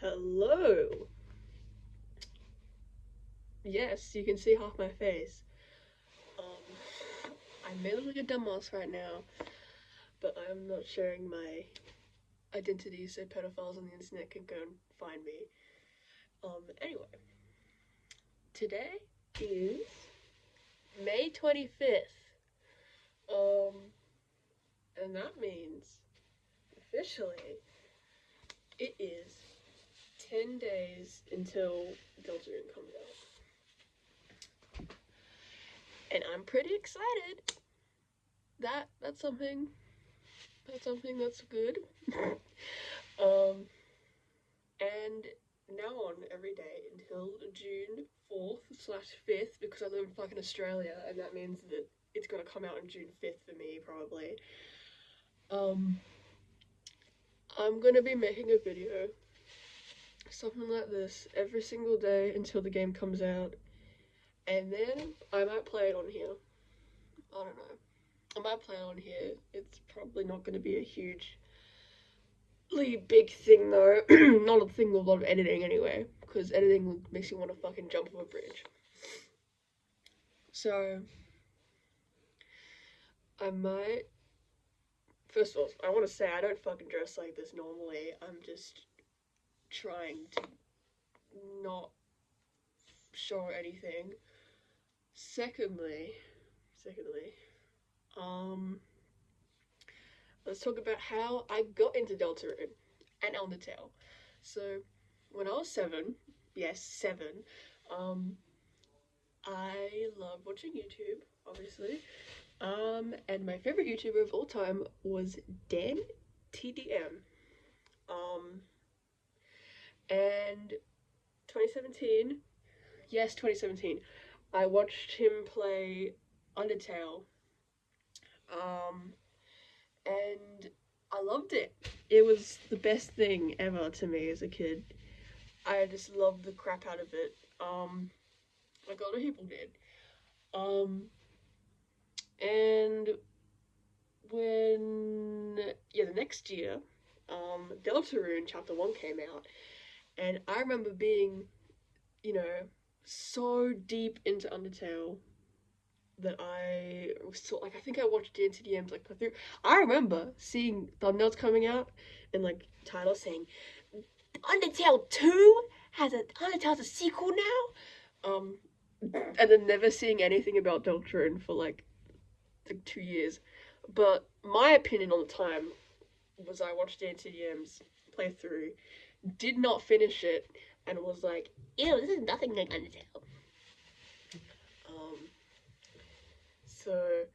Hello. Yes, you can see half my face. I may look like a dumbass right now, but I'm not sharing my identity so pedophiles on the internet can go and find me. Anyway, today is May 25th. And that means officially it is 10 days until DELTARUNE comes out. And I'm pretty excited. That's something that's good. And now on every day until June 4th/5th, because I live in fucking Australia, and that means that it's gonna come out on June 5th for me, probably. I'm gonna be making a video, something like this, every single day until the game comes out, and then I might play it on here. I don't know. I might play it on here. It's probably not gonna be a hugely big thing though. Not a thing with a lot of editing anyway, because editing makes you want to fucking jump off a bridge. So I might. First of all, I want to say I don't fucking dress like this normally. I'm just trying to not show anything. Secondly, let's talk about how I got into Deltarune and Undertale. So, when I was 7, yes, 7, I love watching YouTube, obviously. And my favorite YouTuber of all time was Dan TDM. And 2017, yes, 2017, I watched him play Undertale. And I loved it. It was the best thing ever to me as a kid. I just loved the crap out of it. Like a lot of people did. And when, the next year, Deltarune Chapter 1 came out, and I remember being, so deep into Undertale that I saw, I think I watched DNTDMs, through. I remember seeing thumbnails coming out, and, titles saying, Undertale 2 Undertale's a sequel now? And then never seeing anything about Deltarune for, 2 years. But my opinion on the time was I watched DNTDM's playthrough, did not finish it, and was like, ew, this is nothing like Undertale. So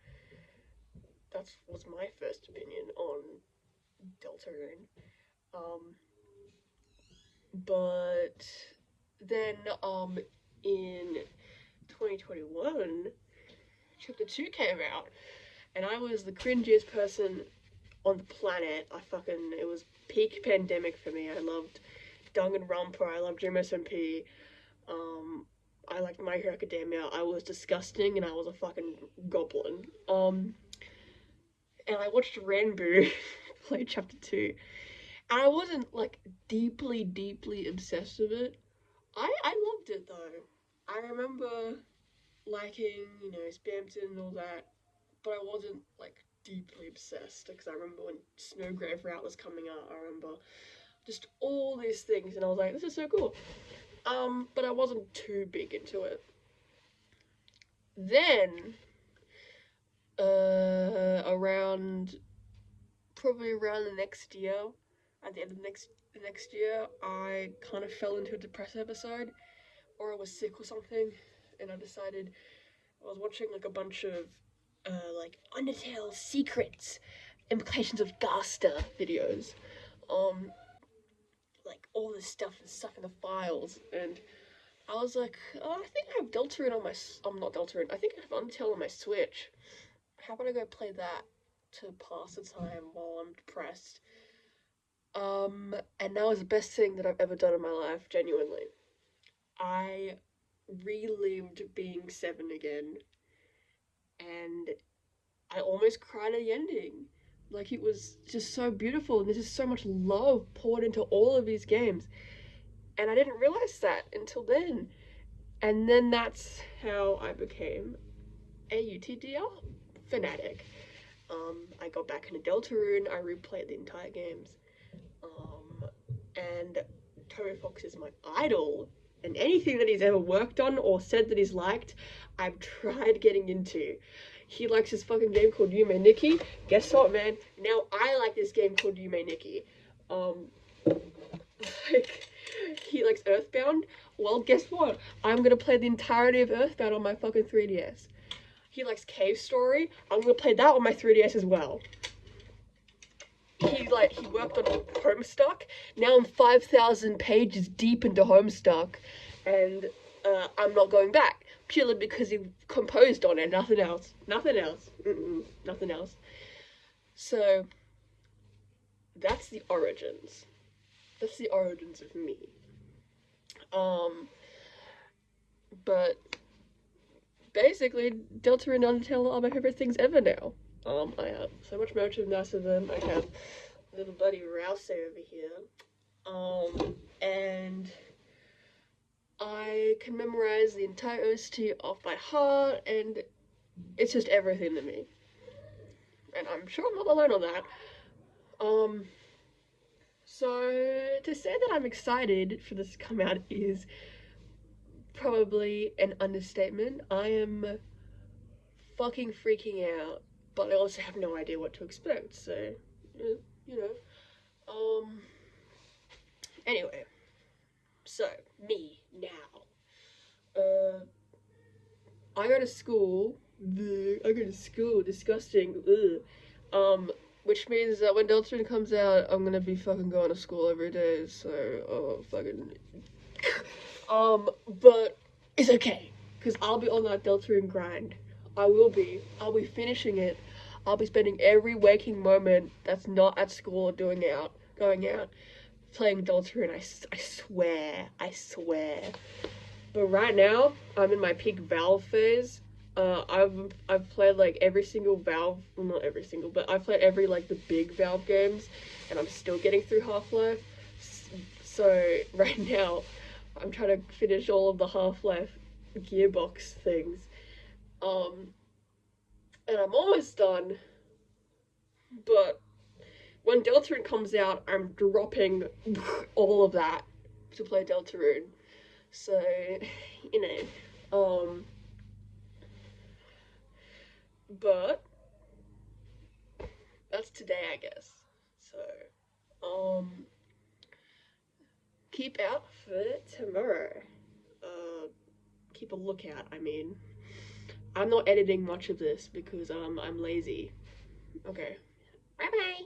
that was my first opinion on Deltarune. But then in 2021, Chapter 2 came out, and I was the cringiest person on the planet. It was peak pandemic for me. I loved Danganronpa, I loved Dream SMP, I liked My Hero Academia. I was disgusting, and I was a fucking goblin. And I watched Ranboo play Chapter 2, and I wasn't, deeply obsessed with it. I loved it, though. I remember liking, Spamton and all that, but I wasn't, deeply obsessed, because I remember when Snowgrave Route was coming out, I remember just all these things, and I was like, this is so cool. But I wasn't too big into it. Then, probably around the next year, at the end of the next year, I kind of fell into a depressive episode, or I was sick or something, and I decided I was watching, a bunch of, Undertale secrets, implications of Gasta videos, all this stuff is stuck in the files, and I was like, oh, I think I have Deltarune on my, not Deltarune, I think I have Undertale on my Switch. How about I go play that to pass the time while I'm depressed? And that was the best thing that I've ever done in my life, genuinely. I relived being 7 again, and I almost cried at the ending. It was just so beautiful, and there's just so much love poured into all of these games. And I didn't realize that until then. And then that's how I became a UTDR fanatic. I got back into Deltarune, I replayed the entire games. And Toby Fox is my idol, and anything that he's ever worked on or said that he's liked, I've tried getting into. He likes this fucking game called Yume Nikki. Guess what, man? Now I like this game called Yume Nikki. Like, he likes Earthbound. Well, guess what? I'm gonna play the entirety of Earthbound on my fucking 3DS. He likes Cave Story. I'm gonna play that on my 3DS as well. He worked on Homestuck. Now I'm 5,000 pages deep into Homestuck, and I'm not going back purely because he composed on it. Nothing else. Nothing else. Nothing else. So that's the origins. That's the origins of me. But basically, Deltarune and Undertale are my favorite things ever now. I have so much merchandise of them. I have little buddy Rouse over here. And I can memorize the entire OST off by heart, and it's just everything to me. And I'm sure I'm not alone on that. So to say that I'm excited for this to come out is probably an understatement. I am fucking freaking out, but I also have no idea what to expect, so, you know. Anyway, so, me, now. I go to school, disgusting, which means that when Deltarune comes out, I'm gonna be fucking going to school every day, so, fucking... but it's okay, because I'll be on that Deltarune grind. I'll be finishing it. I'll be spending every waking moment that's not at school or going out, playing Deltarune. I swear. But right now, I'm in my peak Valve phase. I've played like every single Valve, well, not every single, but I've played every like the big Valve games, and I'm still getting through Half-Life. So right now, I'm trying to finish all of the Half-Life Gearbox things. And I'm almost done. But when Deltarune comes out, I'm dropping all of that to play Deltarune. So, you know, but that's today, I guess. So, keep out for tomorrow. Keep a lookout, I mean. I'm not editing much of this because, I'm lazy. Okay. Bye-bye!